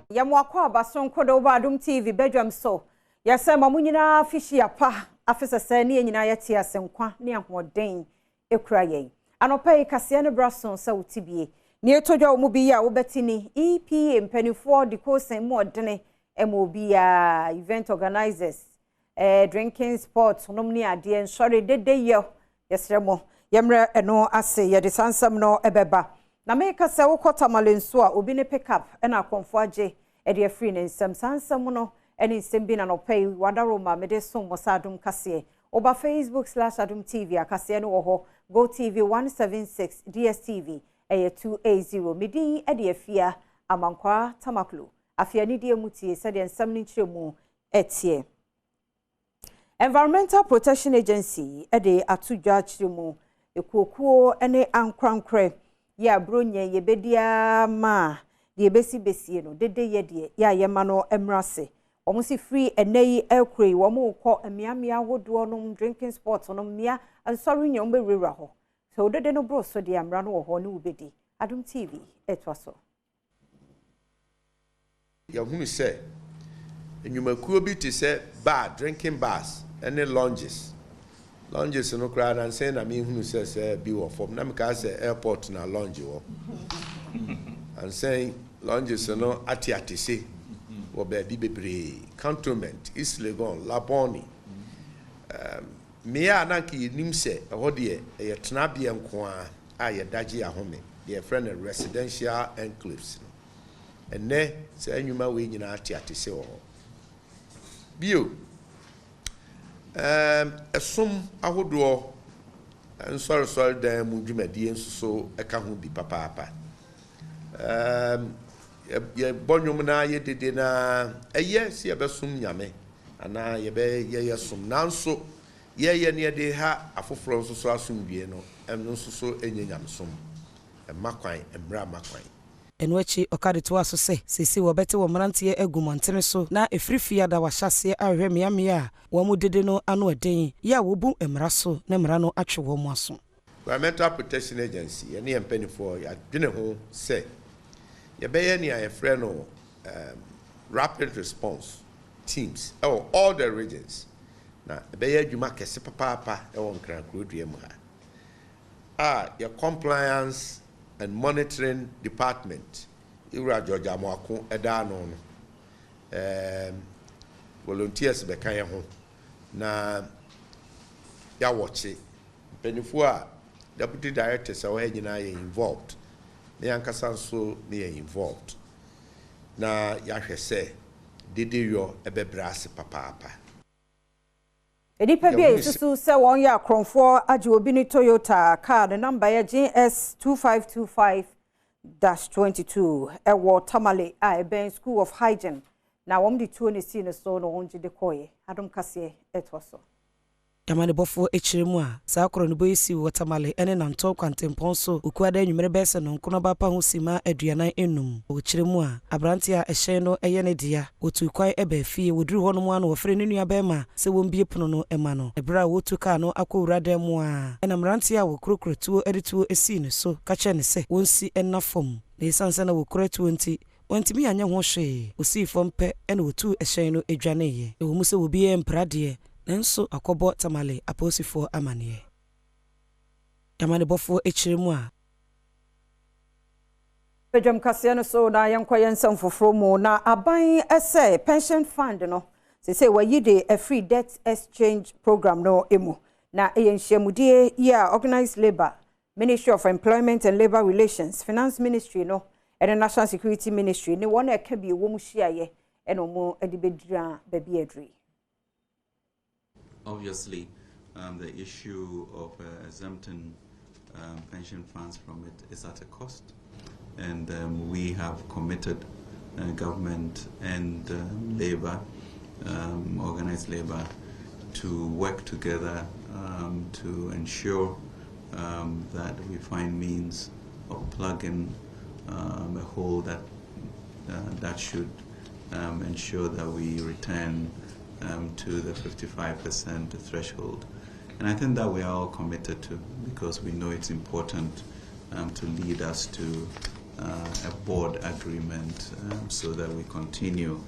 Yamwakwa abason kodo Badwam TV Badwam so. Yasema mamu nyina fishi apa afisa se ne nyina yete asenkwa ne ahoden ekura yen. Anopai kase ne brason sa utibie. Ne etodwa omu bi ya wobetini EPA mpanifo de kosen mu odene emobi ya event organizers drinking sports nom ne ade en sorry dede ye yesremo yemre eno ase ye de sansam no ebeba. Na meka se wokota malenso a obi ne pick up na akonfo age e de free ne nsam sansam no ene nsem bi na no pay wadaroma me de som Adom kase oba Facebook/Adom TV akase no wo ho Go TV 176 DSTV 280 medin e de afia amankwa tamaklo afia ni de mutie se de nsam ni kiremu etie Environmental Protection Agency e de atudwa kiremu ekuokuo ene ankrankre ya bronye yebedia ma de besi besie no dede ye de ya yema no emrase omo si free enei ekure womo kọ amiamia hodo no drinking sports no mia ansori nyom be rewra ho so dede no bro so de amra no wo ho ne ubedi Adom TV etwaso ya hunu se enyumakuo bi te se bar drinking bars any lounges no crowd and saying I mean who says be or form na me ka say airport na lounge wo and saying lounges no ati say wo be bi bebre cantonment East Legon Laboni me ya na ki nim se ho de e tena bia nko a ye daje ahome de friend residential enclaves and ne say nyuma we nyina ati say wo bio esum ahodo sorry dan mu dwumadi ensuso eka ho bi papa ye bonyum na ye dede na eye se ebesum nyame ana ye be ye sum nanso ye ne de ha afoforo nsuso asumdue no ensuso enyenyamsum emakwan emra makwan Enwechi okade to aso se sisi wo bete wo mrantie agumantene so na efrifia da wahase ahwe miamia wo mu dede no ano eden ya wo bu emra so na emra no atwe wo mu aso. Environmental Protection Agency ye ne mpanifo ya dwene ho se ye be ye ne ayefre no rapid response teams all the regions na be ye adwuma kese papa e won kran krodua mu ha your compliance and monitoring department Ira Georgia Moako edano volunteers be kan ho na ya watch penifo a deputy director say we nyina ye involved na yankasa so na ye involved na ya hwese dede yo ebebrase papa Edipa bi esusu se won ya kronfo age obi ni Toyota car the number ya GS2525-22 ewo Tamale a ben School of Hygiene na wom di tuo ni si ne so no wonje de koye Adom kase etwaso Yamane bofo echiremu a saa koro no boyisi Watamale ene nanto kwantempon so okuada enwumere bese no nkono ba pa ho sima aduanan enum ochiremu a abranti a ehye no eye ne dia otu kwai eba fie woduru ho no mu ano wofre ne nua bema se wombie pono no ema no ebra wotu ka no akowura da mu a ena mranti a wokrokrotuo edituo esi ne so ka che ne se wonsi enna fom na isansa na wokrotuo nti wantimi anya ho hwe osi fompe ena wotu ehye no edwane ye ewo mu se wobi emprade Nenso akobo Tamale aposifo amanie. Yamane bofo echiremu a. Badwam kase no so na yankwa nsam foforo mu na aban ese pension fund no se wayi de a free debt exchange program no emu na eyenhyiamudie ya organized labor Ministry of Employment and Labor Relations Finance Ministry no and the National Security Ministry ne wona eka bi wo mu hyiaye eno mu edibedira baby adri. Obviously, the issue of exempting pension funds from it is at a cost, and we have committed government and labor, organized labor, to work together to ensure that we find means of plugging a hole that should ensure that we return to the 55% threshold. And I think that we are all committed to, because we know it's important to lead us to a board agreement so that we continue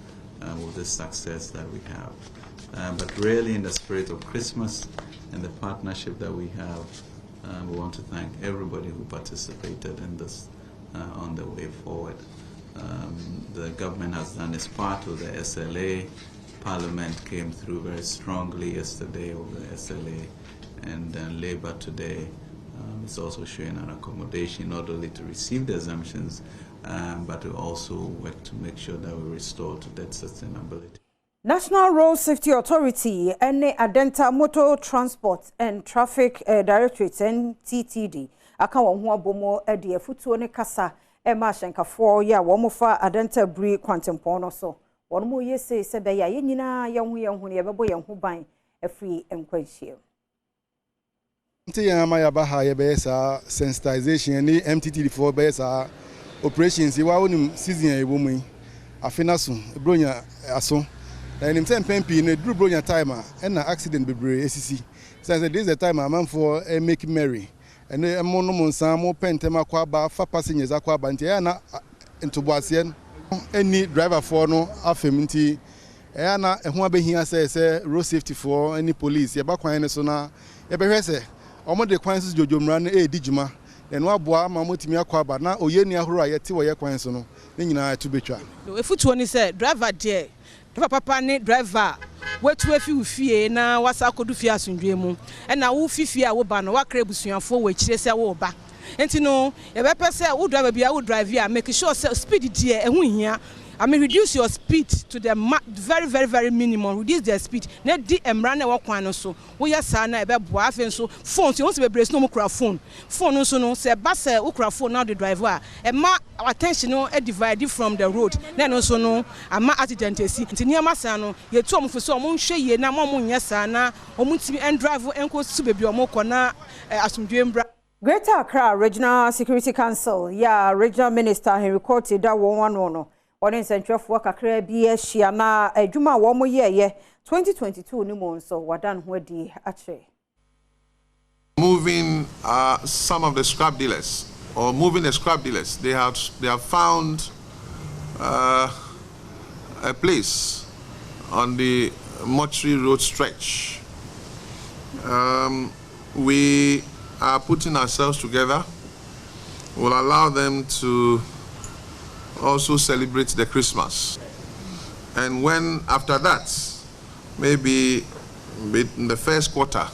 with the success that we have. But really, in the spirit of Christmas and the partnership that we have, we want to thank everybody who participated in this on the way forward. The government has done its part with the SLA. Parliament came through very strongly yesterday over the SLA, and then Labour today is also showing an accommodation not only to receive the exemptions, but to also work to make sure that we restore to debt sustainability. National Road Safety Authority and Adenta Motor Transport and Traffic Directorate NTTD aka won ho abomo ade afutuo ne kasa e ma hyenkafo ya wo mofa Adenta bri kwantempon no so won mo yese se be ya yenyina ye ho ne bebo ye ho ban afri enkwanhie nti ya ma ya ba ha ye be sa sensitization ni MTTD for be sa operations wa wonim season ya ebo mu afina so bronya aso na nim sem pempi na duru bronya time na accident bebre esisi say this is the time man for make merry and mo no monsan mo pentem akwa ba fa passengers akwa ba nti ya na ntoboase any driver for no afem nti ya na ehun abehia say road safety for any police ya ba kwan ne so na ya behwe say omo de kwan so jojomra na digima then wa boa ma motimi akwa ba na oyeni ahoro ayete wo ye kwan so no ne nyina to betwa efutuo ni say driver there papa ne driver wetu efi ufie na wasa kodu fie asundwe mu na wo fifie a wo ba no wakra busuafo wo kire se wo ba enti no e be pese wo driver bia wo drive ya make sure say speed there ehun hia I mean reduce your speed to the very minimum, reduce their speed na di emra na wo kwan no so wo ya sa na e be boa afen so phone so be brace no mo kura phone no so no se ba se wo kura phone now the driver e ma attention no e divide from the road na no so no ama accident esi nti niam sa no ye tu omfo so mo nhwe ye na mo nya sa na omutimi en drive enko su bebi omo kona asumdwe mbra. Greater Accra Regional Security Council ya Regional Minister Henry Cote da won no Onin Centrafo kakra bi ehia na adwuma wo mo ye 2022 ni mo nso wadan ho adi ache. Moving some of the scrap dealers or moving the scrap dealers, they have found a place on the Mortuary Road stretch. We are putting ourselves together. We'll allow them to also celebrate the Christmas. And when after that, maybe in the first quarter,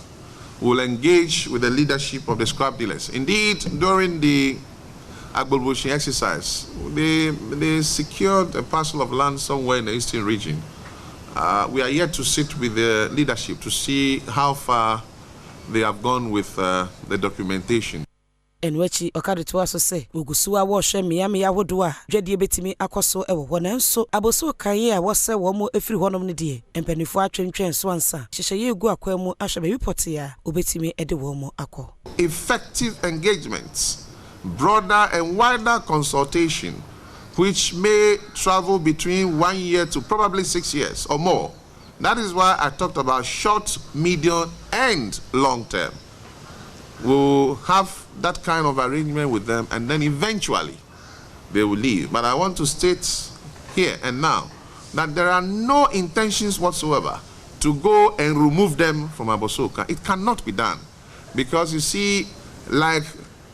we'll engage with the leadership of the scrap dealers. Indeed, during the Agbolbushi exercise, they secured a parcel of land somewhere in the eastern region. We are yet to sit with the leadership to see how far they have gone with the documentation. Enwechi okadeto aso se ogusuwa wo hwe miame ya wodo a dwade betimi akoso ewo ho nanso aboso kan a wose wo mo efiri honom ne de empanifo atwentwen so ansa hyehye egu akwa mu ahwe be report ya obetimi ede wo mo akọ. Effective engagements, broader and wider consultation, which may travel between 1 year to probably 6 years or more. That is why I talked about short, medium, and long term. We'll have that kind of arrangement with them, and then eventually they will leave. But I want to state here and now that there are no intentions whatsoever to go and remove them from Abosoka. It cannot be done, because you see, like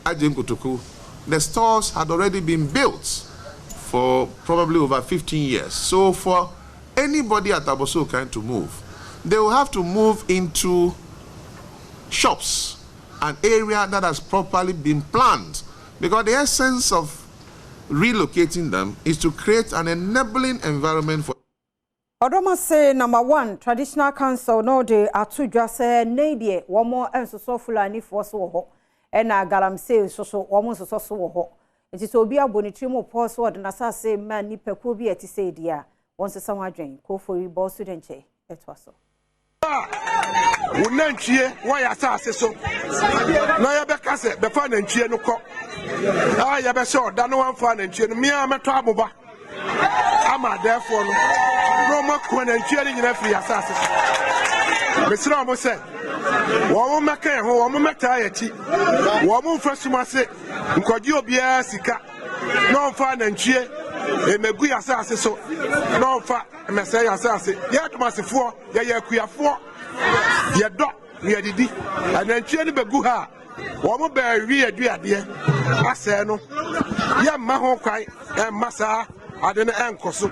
Adom Kotoku, the stores had already been built for probably over 15 years. So for anybody at Abosoka to move, they will have to move into shops, an area that has properly been planned, because the essence of relocating them is to create an enabling environment for. Adom say number 1 traditional council no de atudwa say neidie wo mo ensoso fulani fo so ho e na galamsey so wo mo soso so ho enti so obi abonitri mo po so de na say man ni pekuo bi eti say dia won se san adwen ko fori bo student che etwa so Unanchie waya sase so na ya beka se be fa nanchie no kọ ya be se oda no wan fa nanchie no mia meto aboba ama therefore no mo ko nanchie ni nyina firi asase so mesra mo se wo mo meka ho wo mo meta ya ti wo mo mfa suma se nkoji obia sika na ɔmfa nantwie emegu yasase so na ɔmfa mesɛ yasase yɛ tomasefoɔ yɛ akuafoɔ yɛdɔ yɛdidi anantwie no begu ha wɔn bɛɛ wi aduadeɛ asɛe no yɛmma ho kwan ɛmma saa ade no ɛnkɔ so.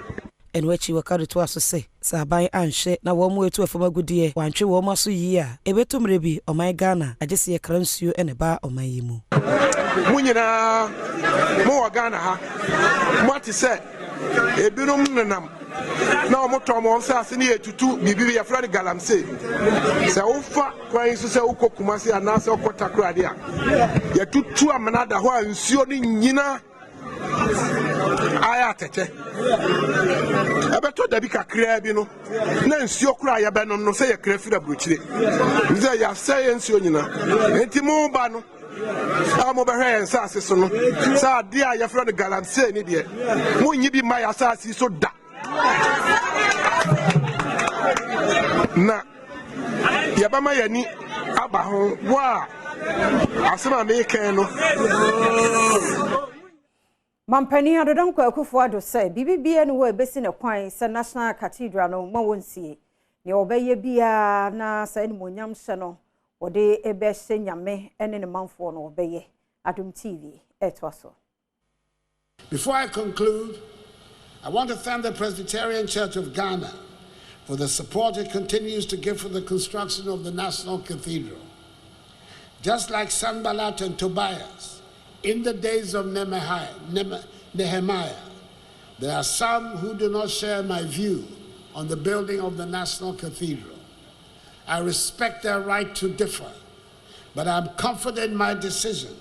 ɛno akyi wɔka to aso sɛ sɛ aban anhyɛ na wɔn mu etu afam agudeɛ wantwe wɔn aso yie a ebetu mmerɛ bi ɔman Ghana agye sɛ yɛkra nsuo ɛna ba ɔman yi mu. Mo nyinaa mo wɔ Ghana ha mo ate sɛ ebinom nenam na wɔn tɔn wɔn sɛ ase ne yɛtutu biribi yɛfrɛ no galamsey sɛ wofa kwan so sɛ wokɔ Kumasi anaasɛ wokɔ Takoradi a yɛtutu amena da hɔ a nsuo no nyinaa ayɛ atɛtɛ ɛbɛtɔ dabi kakraa bi no na nsuo kora yɛbɛnom no sɛ yɛkra firi aburokyire sɛ yɛasɛ yɛ nsuo nyinaa enti mo ba no a mobɛhwɛ yɛn nsase so no sɛ adeɛ a yɛfrɛ no galamsey ne deɛ monyi bi ma yɛ asase so da na yɛbɛma yɛni aba ho wo a asɛm a meekɛn no. Mampani Adom Akufo-Addo sɛ bibibia no wo ebesi ne kwan sɛ National Cathedral no ma wonsie ne obeye bia na sɛ ne monyam hye no wode ebɛhye nyame ene ne manfo no obeye. Adom TV etwaso. Before I conclude, I want to thank the Presbyterian Church of Ghana for the support it continues to give for the construction of the National Cathedral. Just like Sanballat and Tobias, in the days of Nehemiah, there are some who do not share my view on the building of the National Cathedral. I respect their right to differ, but I'm confident in my decision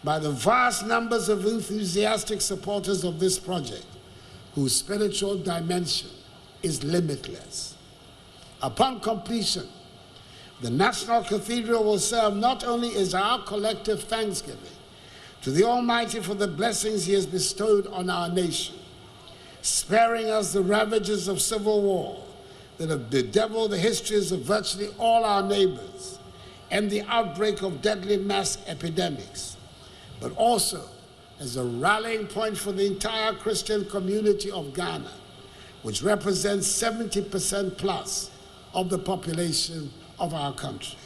by the vast numbers of enthusiastic supporters of this project whose spiritual dimension is limitless. Upon completion, the National Cathedral will serve not only as our collective thanksgiving to the Almighty for the blessings He has bestowed on our nation, sparing us the ravages of civil war that have bedeviled the histories of virtually all our neighbors and the outbreak of deadly mass epidemics, but also as a rallying point for the entire Christian community of Ghana, which represents 70% plus of the population of our country.